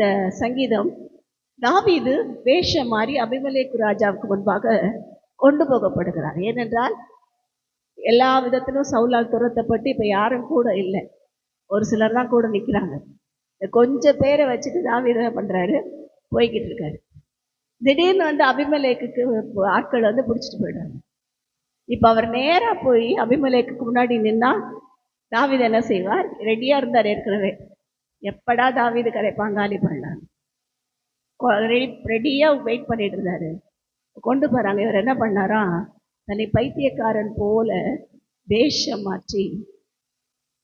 இந்த சங்கீதம் தாவீது வேஷம் மாறி அபிமெலேக்கு ராஜாவுக்கு முன்பாக கொண்டு போகப்படுகிறார். ஏனென்றால் எல்லா விதத்திலும் சவுலால் துரத்தப்பட்டு இப்போ யாரும் கூட இல்லை, ஒரு சிலர் தான் கூட நிற்கிறாங்க. கொஞ்சம் பேரை வச்சுட்டு தாவீது என்ன பண்ணுறாரு, போய்கிட்டு இருக்காரு. திடீர்னு வந்து அபிமெலேக்குக்கு ஆட்கள் வந்து பிடிச்சிட்டு போயிடுறாங்க. இப்போ அவர் நேராக போய் அபிமெலேக்குக்கு முன்னாடி நின்னா தாவீது என்ன செய்வார்? ரெடியாக இருந்தார் ஏற்கனவே, எப்படா தாவீது கரை பங்காளி பண்ணார், ரெடியாக வெயிட் பண்ணிட்டு இருந்தாரு. கொண்டு போகிறாங்க. இவர் என்ன பண்ணாரா, தன்னை பைத்தியக்காரன் போல வேஷம் மாற்றி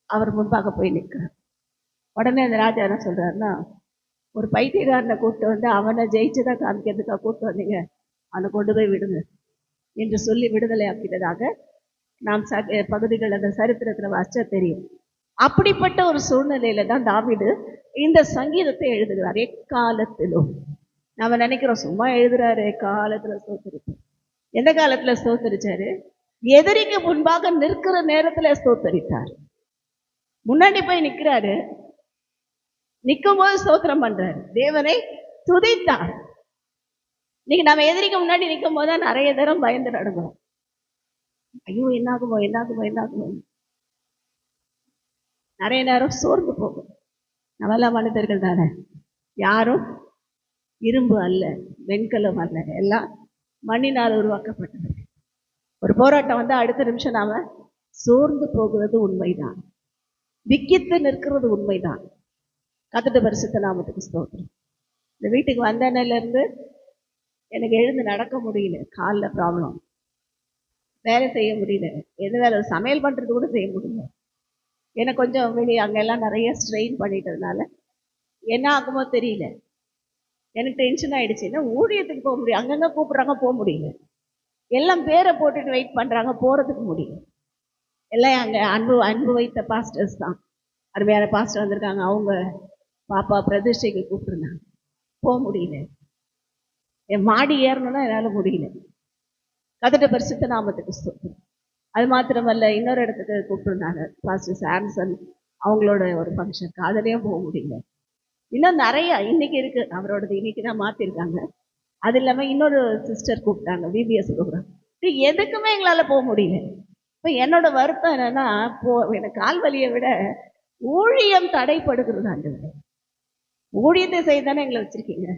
அவர் முன்பாக போய் நிற்கிறார். உடனே அந்த ராஜா என்ன சொல்கிறாருன்னா, ஒரு பைத்தியக்காரனை கூப்பிட்டு வந்து அவனை ஜெயிச்சுதான் காமிக்கிறதுக்காக கூப்பிட்டு வந்தீங்க, அவனை கொண்டு போய் விடுங்க என்று சொல்லி விடுதலை ஆக்கிட்டதாக நாம் பகுதிகள் அந்த சரித்திரத்தில் வாசிச்சா தெரியும். அப்படிப்பட்ட ஒரு சூழ்நிலையில தான் தாவீது இந்த சங்கீதத்தை எழுதுகிறார். எக்காலத்திலும் நாம நினைக்கிறோம் சும்மா எழுதுறாரு, காலத்துல ஸ்தோத்தரிப்பார். எந்த காலத்துல ஸ்தோத்தரிச்சாரு? எதிரிக்கு முன்பாக நிற்கிற நேரத்துல ஸ்தோத்தரித்தார். முன்னாடி போய் நிற்கிறாரு, நிற்கும் போது ஸ்தோத்திரம் பண்றாரு, தேவனை துதித்தார். இன்னைக்கு நம்ம எதிரிக்கு முன்னாடி நிற்கும் போது தான் நிறைய தரம் பயந்து நடக்கிறோம். ஐயோ என்னாகுமோ என்னாகுமோ என்னாகுமோ, நிறைய நேரம் சோர்ந்து போகும். நம்மெல்லாம் மனிதர்கள் தானே, யாரும் இரும்பு அல்ல, வெண்கலம் அல்ல, எல்லாம் மண்ணினால் உருவாக்கப்பட்டது. ஒரு போராட்டம் வந்து அடுத்த நிமிஷம் நாம சோர்ந்து போகிறது உண்மைதான், விக்கித்து நிற்கிறது உண்மைதான். கத்துட்டு பரிசுத்த நாமத்துக்கு ஸ்தோத்திரம். இந்த வீட்டுக்கு வந்தனையில இருந்து எனக்கு எழுந்து நடக்க முடியல, காலில் ப்ராப்ளம், வேலை செய்ய முடியல, எது வேலை சமையல் பண்றது கூட செய்ய முடியல. எனக்கு கொஞ்சம் வெளியே அங்கெல்லாம் நிறைய ஸ்ட்ரெயின் பண்ணிட்டதுனால என்ன ஆகுமோ தெரியல, எனக்கு டென்ஷன் ஆயிடுச்சு. ஏன்னா ஊழியத்துக்கு போக முடியும், அங்கங்க கூப்பிட்றாங்க போக முடியல, எல்லாம் பேரை போட்டுட்டு வெயிட் பண்றாங்க, போறதுக்கு முடியல. எல்லாம் அங்கே அன்பு வைத்த பாஸ்டர்ஸ் தான், அருமையான பாஸ்டர் வந்திருக்காங்க, அவங்க பாப்பா பிரதிஷ்டைக்கு கூப்பிட்டுருந்தாங்க, போக முடியல. என் மாடி ஏறணும்னா என்னால் முடியல. கத்துட்ட பரிசுத்த நாமத்துக்கு ஸ்தோத்திரம். அது மாத்திரமல்ல, இன்னொரு இடத்துக்கு கூப்பிட்டுருந்தாங்க பாஸ்டர் சாம்சன், அவங்களோட ஒரு ஃபங்க்ஷனுக்கு, அதுலேயும் போக முடியல. இன்னும் நிறைய இன்னைக்கு இருக்கு, அவரோடது இன்னைக்கு தான் மாற்றிருக்காங்க. அது இல்லாமல் இன்னொரு சிஸ்டர் கூப்பிட்டாங்க விபிஎஸ் ப்ரோக்ராம், எதுக்குமே எங்களால் போக முடியல. இப்போ என்னோட வருத்தம் என்னன்னா, எனக்கு கால் வலியை விட ஊழியம் தடைப்படுகிறது. ஆண்டு ஊழியத்தை செய்ய தானே எங்களை வச்சிருக்கீங்க,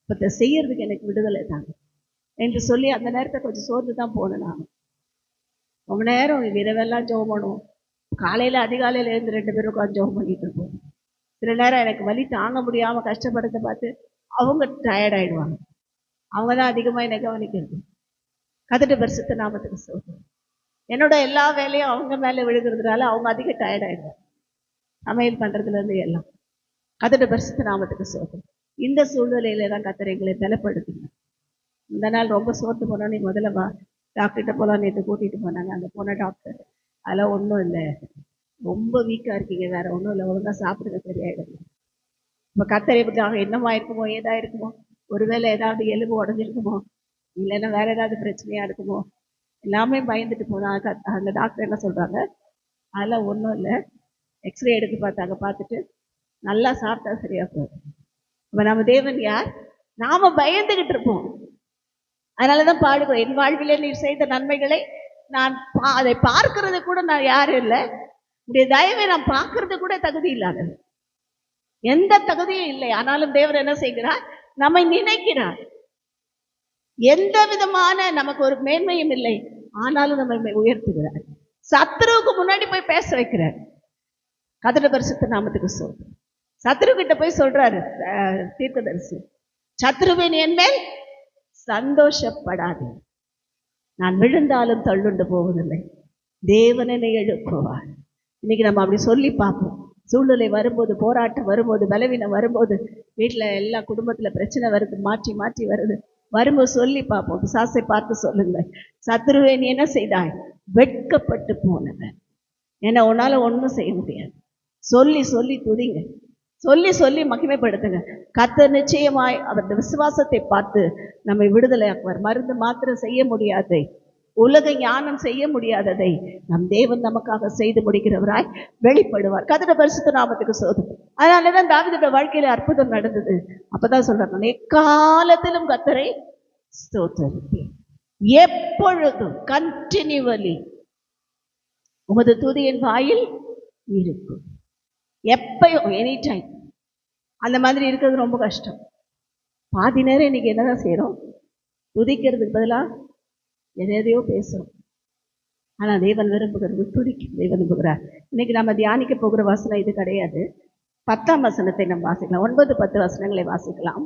இப்போ செய்யறதுக்கு எனக்கு விடுதலை தாங்க என்று சொல்லி அந்த நேரத்தை கொஞ்சம் சோர்ந்து தான் போனேன். நான் ரொம்ப நேரம் இரவெல்லாம் ஜெபம் பண்ணுவோம், காலையில் அதிகாலையில் எழுந்து 2 பேரும் உட்காந்து ஜெபம் பண்ணிட்டு இருப்போம். சில நேரம் எனக்கு வலி தாங்க முடியாமல் கஷ்டப்படுறத பார்த்து அவங்க டயர்ட் ஆகிடுவாங்க, அவங்க தான் அதிகமாக என்னை கவனிக்கிறது. கத்துட்டு பரிசுத்த நாமத்துக்கு ஸ்தோத்திரம். என்னோட எல்லா வேலையும் அவங்க மேலே விழுகிறதுனால அவங்க அதிக டயர்ட் ஆகிடுவாங்க, சமையல் பண்ணுறதுலேருந்து எல்லாம். கத்துட்டு பரிசுத்த நாமத்துக்கு ஸ்தோத்திரம். இந்த சூழ்நிலையில தான் கர்த்தர் எங்களை பலப்படுத்துங்க. இந்த நாள் ரொம்ப சோர்ந்து போனோன்னு முதல்ல டாக்டர்கிட்ட போகலாம் நேற்று கூட்டிகிட்டு போனாங்க. அங்கே போன டாக்டர் அதெல்லாம் ஒன்றும் இல்லை, ரொம்ப வீக்காக இருக்கீங்க, வேற ஒன்றும் இல்லை, ஒழுங்காக சாப்பிடுங்க சரியாயிடுங்க. இப்போ கர்த்தர் எப்படியாக என்னமா இருக்குமோ ஏதா இருக்குமோ, ஒருவேளை ஏதாவது எலும்பு உடஞ்சிருக்குமோ, இல்லைன்னா வேற ஏதாவது பிரச்சனையாக இருக்குமோ, எல்லாமே பயந்துட்டு போனாங்க. அந்த டாக்டர் என்ன சொல்கிறாங்க, அதெல்லாம் ஒன்றும் இல்லை, எக்ஸ்ரே எடுத்து பார்த்தாங்க, பார்த்துட்டு நல்லா சாப்பிட்டா சரியா போகுது. இப்போ நம்ம தேவன் யார்? நாம பயந்துகிட்டு இருப்போம். அதனாலதான் பாடுகிறோம், என் வாழ்விலே நீர் செய்த நன்மைகளை நான் அதை பார்க்கறது கூட நான் யாரும் இல்லை, உடைய தயவை நான் பார்க்கறது கூட தகுதி இல்லாதது, எந்த தகுதியும் இல்லை. ஆனாலும் தேவன் என்ன செய்கிறார்? நம்மை நினைக்கிறார். எந்த விதமான நமக்கு ஒரு மேன்மையும் இல்லை, ஆனாலும் நம்மை உயர்த்துகிறார். சத்துருவுக்கு முன்னாடி போய் பேச வைக்கிறார். கர்த்தருடைய பரிசுத்த நாமத்துக்கு ஸ்தோத்திரம். சத்துரு கிட்ட போய் சொல்றாரு தீர்க்கதரிசி, சத்துருவின் என் மேல் சந்தோஷப்படாது, நான் விழுந்தாலும் தள்ளுண்டு போவதில்லை, தேவனை எழுப்புவார். இன்னைக்கு நம்ம அப்படி சொல்லி பார்ப்போம். சூழ்நிலை வரும்போது, போராட்டம் வரும்போது, பலவீனம் வரும்போது, வீட்டில் எல்லா குடும்பத்தில் பிரச்சனை வருது, மாற்றி மாற்றி வரும்போது சொல்லி பார்ப்போம். பிசாசை பார்த்து சொல்லுங்க, சத்துருவை நீ என்ன செய்தாய்? வெட்கப்பட்டு போனவன், ஏன்னா உன்னால ஒன்றும் செய்ய முடியாது. சொல்லி சொல்லி துதிங்க, சொல்லி சொல்லி மகிமைப்படுத்துங்க. கர்த்தர் நிச்சயமாய் அவருடைய விசுவாசத்தை பார்த்து நம்மை விடுதலையாக்குவார். மருந்து மாத்திரம் செய்ய முடியாது, உலக ஞானம் செய்ய முடியாததை நம் தேவன் நமக்காக செய்து முடிக்கிறவராய் வெளிப்படுவார். கர்த்தருடைய பரிசுத்த நாமத்துக்கு சோதனை. அதனாலதான் தாவீதுடைய வாழ்க்கையில அற்புதம் நடந்தது. அப்பதான் சொல்றாங்க, எக்காலத்திலும் கர்த்தரை ஸ்தோத்திரிப்பேன், எப்பொழுதும் கண்டினியூவலி உமது துதியின் வாயில் இருக்கும். எப்பயும் எனி டைம். அந்த மாதிரி இருக்கிறது ரொம்ப கஷ்டம். பாதி நேரம் இன்னைக்கு என்னதான் செய்யறோம்? துதிக்கிறதுக்கு பதிலாக எதையோ பேசுறோம். ஆனா தேவன் விரும்புகிறது துதிக்க விரும்புகிறார். இன்னைக்கு நம்ம தியானிக்க போகிற வசனம் இது கிடையாது. 10ஆம் வசனத்தை நம்ம வாசிக்கலாம். 9, 10 வசனங்களை வாசிக்கலாம்.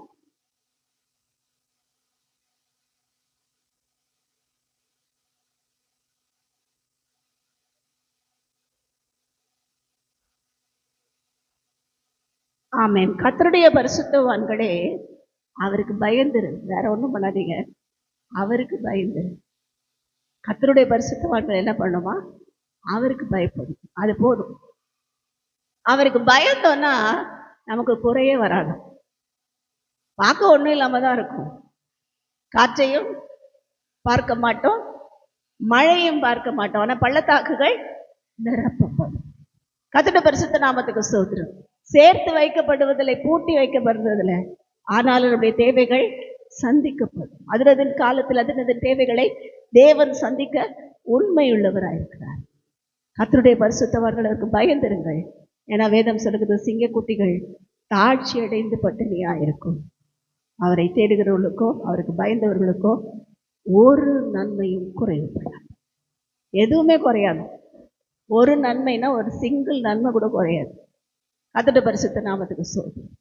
ஆமென். கர்த்தருடைய பரிசுத்தவான்களே, அவருக்கு பயந்துரு. வேற ஒண்ணும் பண்ணாதீங்க, அவருக்கு பயந்துரு. கர்த்தருடைய பரிசுத்தவான்கள் என்ன பண்ணுமா? அவருக்கு பயப்படும். அது போதும். அவருக்கு பயந்தோன்னா நமக்கு குறையே வராது. பார்க்க ஒண்ணும் இல்லாம தான் இருக்கும். காற்றையும் பார்க்க மாட்டோம், மழையும் பார்க்க மாட்டோம். ஆனா பள்ளத்தாக்குகள் நிரப்பப்படும். கர்த்தருடைய பரிசுத்த நாமத்துக்கு ஸ்தோத்திரம். சேர்த்து வைக்கப்படுவதில்லை, பூட்டி வைக்கப்படுவதில்லை. ஆனாலும் நம்முடைய தேவைகள் சந்திக்கப்படும். அதனதின் காலத்தில் அதனதின் தேவைகளை தேவன் சந்திக்க உண்மையுள்ளவராயிருக்கிறார். கர்த்தருடைய பரிசுத்தவான்களுக்கு பயந்திருங்கள். ஏன்னா வேதம் சொல்லுகிறது, சிங்கக்குட்டிகள் தாழ்ச்சி அடைந்து பட்டினியா இருக்கும். அவரை தேடுகிறவர்களுக்கோ அவருக்கு பயந்தவர்களுக்கோ ஒரு நன்மையும் குறைவுபடாது. எதுவுமே குறையாது. ஒரு நன்மைனா ஒரு சிங்கிள் நன்மை கூட குறையாது. கர்த்தருடைய பரிசுத்த நாமத்துக்கு ஸ்தோத்திரம்.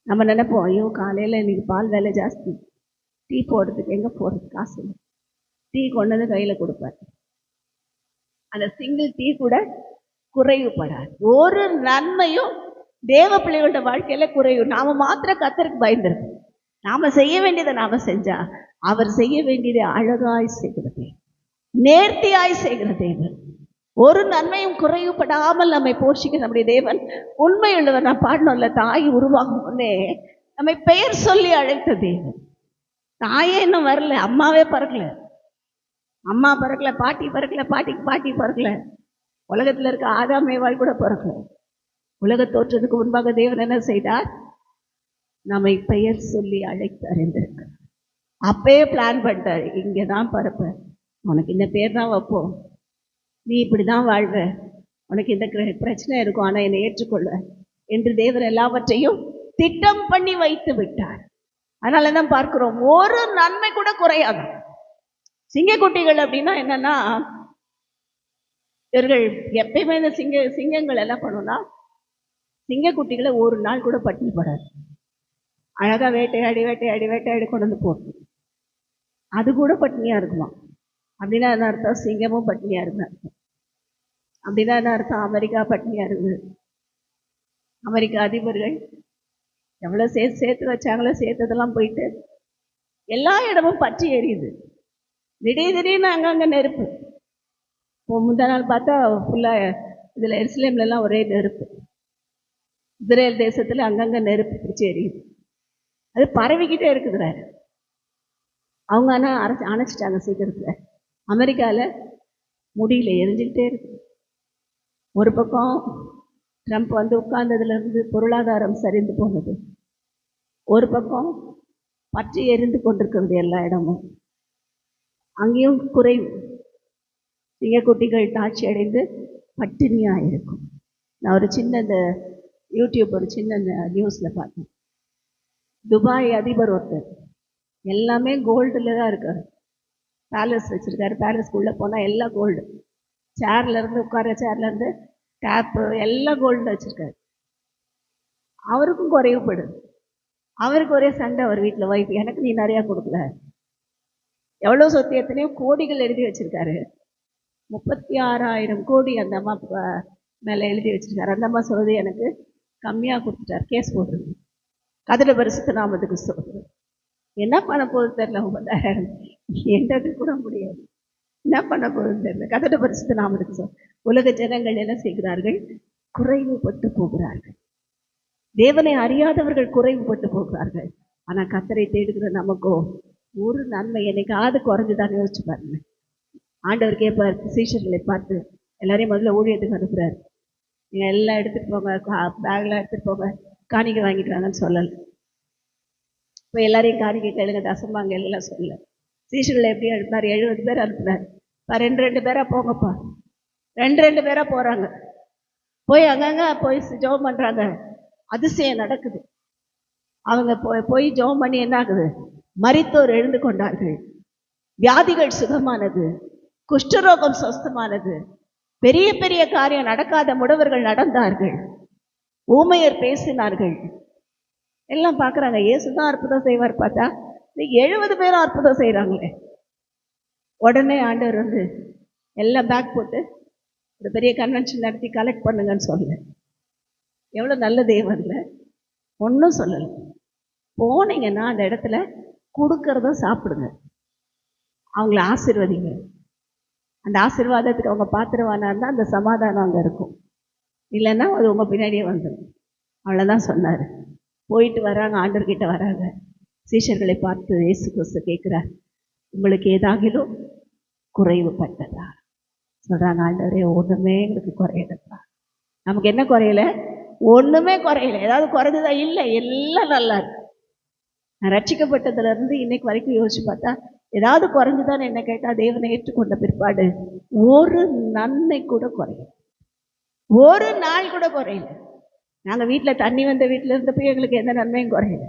நம்ம நினைப்போம், ஐயோ காலையில் இன்னைக்கு பால் விலை ஜாஸ்தி, டீ போடுறதுக்கு எங்கே போகிறது, காசு இல்லை. டீ கொண்டு வந்து கையில் கொடுப்பார். அந்த சிங்கிள் டீ கூட குறைவுபடாது. ஒரு நன்மையும் தேவ பிள்ளைகளோட வாழ்க்கையில குறைவு. நாம மாத்திர கர்த்தருக்கு பயந்துருக்கு. நாம செய்ய வேண்டியதை நாம செஞ்சா அவர் செய்ய வேண்டியதை அழகாய் செய்கிறது, நேர்த்தியாய் செய்கிற தேவன். ஒரு நன்மையும் குறைவுபடாமல் நம்மை போஷிக்க நம்முடைய தேவன் உண்மையுள்ளவர். நான் பாடணும்ல, தாய் உருவாகும் முன்னே நம்மை பெயர் சொல்லி அழைத்த தேவன். தாயே இன்னும் வரல, அம்மாவே பறக்கல. அம்மா பறக்கல, பாட்டி பறக்கல, பாட்டிக்கு பாட்டி பறக்கல, உலகத்துல இருக்க ஆதாமேவாள் கூட பிறக்கல. உலக தோற்றத்துக்கு முன்பாக தேவன் என்ன செய்தார்? நம்மை பெயர் சொல்லி அழைத்து அறிந்திருக்கிறார். அப்பயே பிளான் பண்ணிட்டார், இங்கதான் பறப்ப, உனக்கு இந்த பேர் தான் வைப்போம், நீ இப்படிதான் வாழ்வ, உனக்கு இந்த பிரச்சனை இருக்கும், ஆனா என்னை ஏற்றுக்கொள்ள என்று தேவன் எல்லாவற்றையும் திட்டம் பண்ணி வைத்து விட்டார். அதனாலதான் பார்க்கிறோம், ஒரு நன்மை கூட குறையாது. சிங்கக்குட்டிகள் அப்படின்னா என்னன்னா, இவர்கள் எப்பயுமே இந்த சிங்கங்கள் எல்லாம் பண்ணும்னா, சிங்கக்குட்டிகளை ஒரு நாள் கூட பட்டினி படாது. அழகா வேட்டையாடி வேட்டையாடி வேட்டையாடி கொண்டு வந்து போடும். அது கூட பட்டினியா இருக்குமா? அப்படின்னா என்ன அர்த்தம்? சிங்கமும் பட்டினியா இருக்கு அர்த்தம். அப்படின்னா என்ன அர்த்தம்? அமெரிக்கா பட்டினியா இருக்குது. அமெரிக்க அதிபர்கள் எவ்வளோ சேர்த்து வச்சாங்களோ சேர்த்ததெல்லாம் போயிட்டு எல்லா இடமும் பற்றி எரியுது. திடீர்னு அங்கங்கே நெருப்பு. இப்போ முந்தா நாள் பார்த்தா ஃபுல்லாக இதில் எருசலேம்லாம் ஒரே நெருப்பு. இஸ்ரேல் தேசத்தில் அங்கங்கே நெருப்பு பிடிச்சி எரியுது. அது பரவிக்கிட்டே இருக்குதுற. அவங்க ஆனால் அணைச்சிட்டாங்க சீக்கிரத்தில். அமெரிக்காவில் முடியல, எரிஞ்சுக்கிட்டே இருக்கு. ஒரு பக்கம் ட்ரம்ப் வந்து உட்கார்ந்ததுலேருந்து பொருளாதாரம் சரிந்து போனது, ஒரு பக்கம் பற்றி எரிந்து கொண்டிருக்கிறது எல்லா இடமும். அங்கேயும் குறைவு. சிங்கக்குட்டிகள் தாட்சி அடைந்து பட்டினியாக இருக்கும். நான் ஒரு சின்ன இந்த யூடியூப் ஒரு சின்ன நியூஸில் பார்த்தேன். துபாய் அதிபர் ஒருத்தர் எல்லாமே கோல்டில் தான் இருக்கார். பேலஸ் வச்சுருக்காரு. பேலஸ்க்குள்ளே போனால் எல்லாம் கோல்டு. சேர்லேருந்து உட்கார சேர்லேருந்து டேப்பு எல்லாம் கோல்டில் வச்சுருக்காரு. அவருக்கும் குறைவுப்படுது. அவருக்கு ஒரே சண்டை அவர் வீட்டில், வைஃப், எனக்கு நீ நிறையா கொடுக்கல. எவ்வளோ சொத்து, எத்தனையோ கோடிகள் எழுதி வச்சுருக்காரு. 36,000 கோடி அந்த அம்மா மேலே எழுதி வச்சுருக்காரு. அந்த அம்மா சொல்லுது, எனக்கு கம்மியாக கொடுத்துட்டார், கேஸ் போட்டுருக்கு. கர்த்தருடைய பரிசுத்த நாமத்துக்கு ஸ்தோத்திரம். என்ன பண்ண போகுது தெரியல. 50,000 என்றது கூட முடியாது. என்ன பண்ண போகுதுன்னு தெரியல. கர்த்தருடைய பரிசுத்த நாமத்துக்கு ஸ்தோத்திரம். உலக ஜனங்கள் என்ன செய்கிறார்கள்? குறைவுபட்டு போகிறார்கள். தேவனை அறியாதவர்கள் குறைவுபட்டு போகிறார்கள். ஆனால் கர்த்தரை தேடுகிற நமக்கோ ஒரு நன்மை என்னைக்காவது குறைஞ்சுதான் யோசிச்சு பாருங்க. ஆண்டவர் கேட்பார், சீஷர்களை பார்த்து எல்லாரையும் முதல்ல ஊழியத்துக்கு அனுப்புறாரு. நீங்கள் எல்லாம் எடுத்துகிட்டு போங்க, பேக்லாம் எடுத்துகிட்டு போங்க, காணிக்கை வாங்கிட்டு வாங்கன்னு சொல்லலை. இப்போ எல்லாரையும் காணிக்கை கேளுங்க, தசமாங்க எல்லாம் சொல்லலை. சீஷர்களை எப்படி அனுப்பினார்? 70 பேர் அனுப்புனார். இப்போ 2 பேராக போங்கப்பா. 2 பேராக போகிறாங்க. போய் அங்கங்கே போய் ஜெபம் பண்ணுறாங்க. அதிசயம் நடக்குது. அவங்க போய் ஜெபம் பண்ணி என்ன ஆகுது? மரித்தோர் எழுந்து கொண்டார்கள், வியாதிகள் சுகமானது, குஷ்டரோகம் சொஸ்தமானது, பெரிய பெரிய காரியம் நடக்காத முடவர்கள் நடந்தார்கள், ஊமையர் பேசினார்கள். எல்லாம் பார்க்குறாங்க. இயேசுதான் அற்புதம் செய்வார் பார்த்தா 70 பேரும் அற்புதம் செய்கிறாங்களே. உடனே ஆண்டவர் வந்து எல்லாம் பேக் போட்டு ஒரு பெரிய கன்வென்ஷன் நடத்தி கலெக்ட் பண்ணுங்கன்னு சொல்லலை. எவ்வளோ நல்ல தேவன்ல. ஒன்றும் சொல்லலை. போனீங்கன்னா அந்த இடத்துல கொடுக்கறத சாப்பிடுங்க, அவங்கள ஆசீர்வதிங்க. அந்த ஆசீர்வாதத்துக்கு அவங்க பாத்திரவானா இருந்தால் அந்த சமாதானம் அங்கே இருக்கும். இல்லைன்னா அது உங்கள் பின்னாடியே வந்துடும். அவ்வளோதான் சொன்னார். போயிட்டு வராங்க, ஆண்டவர்கிட்ட வராங்க. சீஷர்களை பார்த்து இயேசு கிறிஸ்து கேட்குறார், உங்களுக்கு ஏதாகிலும் குறைவுபட்டதா? சொல்கிறாங்க, ஆண்டவரே ஒன்றுமே எங்களுக்கு குறையலப்பா. நமக்கு என்ன குறையல? ஒன்றுமே குறையல. ஏதாவது குறைஞ்சதா? இல்லை, எல்லாம் நல்லா இருக்கு. நான் ரட்சிக்கப்பட்டதுலேருந்து இன்னைக்கு வரைக்கும் யோசிச்சு பார்த்தா ஏதாவது குறைஞ்சுதான்னு என்ன கேட்டால், தேவனை ஏற்றுக்கொண்ட பிற்பாடு ஒரு நன்மை கூட குறையல, ஒரு நாள் கூட குறையல. நாங்கள் வீட்டில் தண்ணி வந்த வீட்டில் இருந்தப்போ எங்களுக்கு எந்த நன்மையும் குறையல.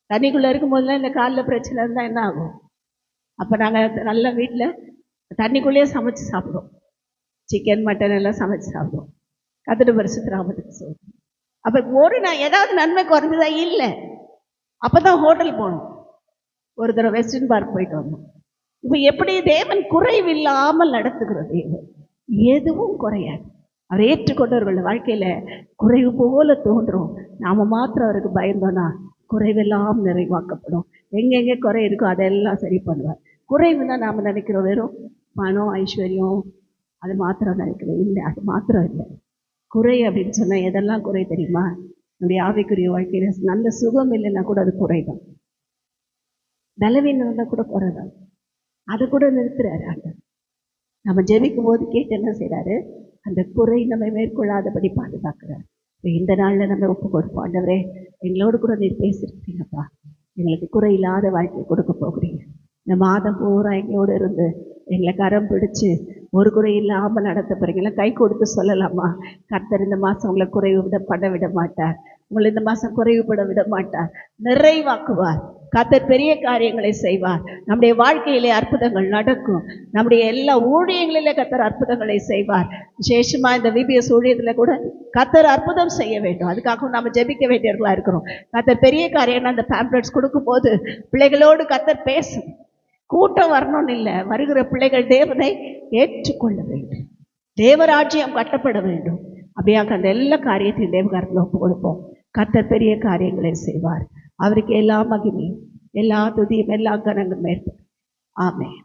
தண்ணிக்குள்ளே இருக்கும்போதுலாம் இந்த காலில் பிரச்சனை இருந்தால் என்ன ஆகும்? அப்போ நாங்கள் நல்ல வீட்டில் தண்ணிக்குள்ளேயே சமைச்சு சாப்பிடுவோம். சிக்கன் மட்டன் எல்லாம் சமைச்சு சாப்பிடுவோம். கத்திட்டு பரிசுத்த நாமத்துக்கு சொல்லுவோம். அப்போ ஏதாவது நன்மை குறைஞ்சதா? இல்லை. அப்போ தான் ஹோட்டல் போகணும். ஒரு தடவை வெஸ்டர்ன் பார்க் போயிட்டு வந்தோம். இப்போ எப்படி தேவன் குறைவில்லாமல் நடத்துகிற தேவன், எதுவும் குறையாது. அவர் ஏற்றுக்கொண்டவர்கள் வாழ்க்கையில் குறைவு போல தோன்றும். நாம் மாத்திரம் அவருக்கு பயந்தோன்னா குறைவெல்லாம் நிறைவாக்கப்படும். எங்கெங்கே குறை இருக்கோ அதெல்லாம் சரி பண்ணுவார். குறைவுன்னா நாம் நினைக்கிறோம் வெறும் பணம் ஐஸ்வர்யம் அது மாத்திரம் நினைக்கிறோம். இல்லை, அது மாத்திரம் இல்லை. குறை அப்படின்னு சொன்னால் எதெல்லாம் குறை தெரியுமா? நம்முடைய ஆவிக்குரிய வாழ்க்கையில் நல்ல சுகம் இல்லைன்னா கூட அது குறைதான். பலவீனம் இருந்தால் கூட குறைதான். அதை கூட நிறுத்துறாரு ஆண்டவர். நம்ம ஜெபிக்கும் போது கேட்டு என்ன செய்கிறாரு? அந்த குறை நம்ம மேற்கொள்ளாதபடி பாதுகாக்கிறார். இந்த நாளில் நம்ம ஒப்பு கொடுப்போம். ஆண்டவரே, எங்களோடு கூட நீர் பேசியிருக்கீங்கப்பா. எங்களுக்கு குறை இல்லாத வாழ்க்கையை கொடுக்க போகிறீங்க. இந்த மாதம் பூரா எங்களோடு இருந்து எங்களை கரம் பிடிச்சு ஒரு குறை இல்லாமல் நடத்த போகிறீங்களா? கை கொடுத்து சொல்லலாமா? கர்த்தர் இந்த மாதம் உங்களை குறைவுபட விட மாட்டார். உங்களை இந்த மாதம் குறைவுபட விட மாட்டார். நிறைவாக்குவார். கர்த்தர் பெரிய காரியங்களை செய்வார். நம்முடைய வாழ்க்கையிலே அற்புதங்கள் நடக்கும். நம்முடைய எல்லா ஊழியங்களிலே கர்த்தர் அற்புதங்களை செய்வார். விசேஷமாக இந்த விபிஎஸ் ஊழியத்தில் கூட கர்த்தர் அற்புதம் செய்ய வேண்டும். அதுக்காகவும் நம்ம ஜெபிக்க வேண்டியவர்களாக இருக்கிறோம். கர்த்தர் பெரிய காரியம்னா அந்த பேம்ப்ளெட்ஸ் கொடுக்கும்போது பிள்ளைகளோடு கர்த்தர் பேசும். கூட்டம் வரணும்னு இல்லை, வருகிற பிள்ளைகள் தேவனை ஏற்றுக்கொள்ள வேண்டும். தேவராஜ்யம் கட்டப்பட வேண்டும். அப்படியாக அந்த எல்லா காரியத்தையும் தேவகாரத்தில் ஒப்பு கொடுப்போம். கர்த்தர் பெரிய காரியங்களை செய்வார். அவருக்கு எல்லா மகிமையும் எல்லா துதியும் எல்லா கனங்களும் ஏற்படும். ஆமென்.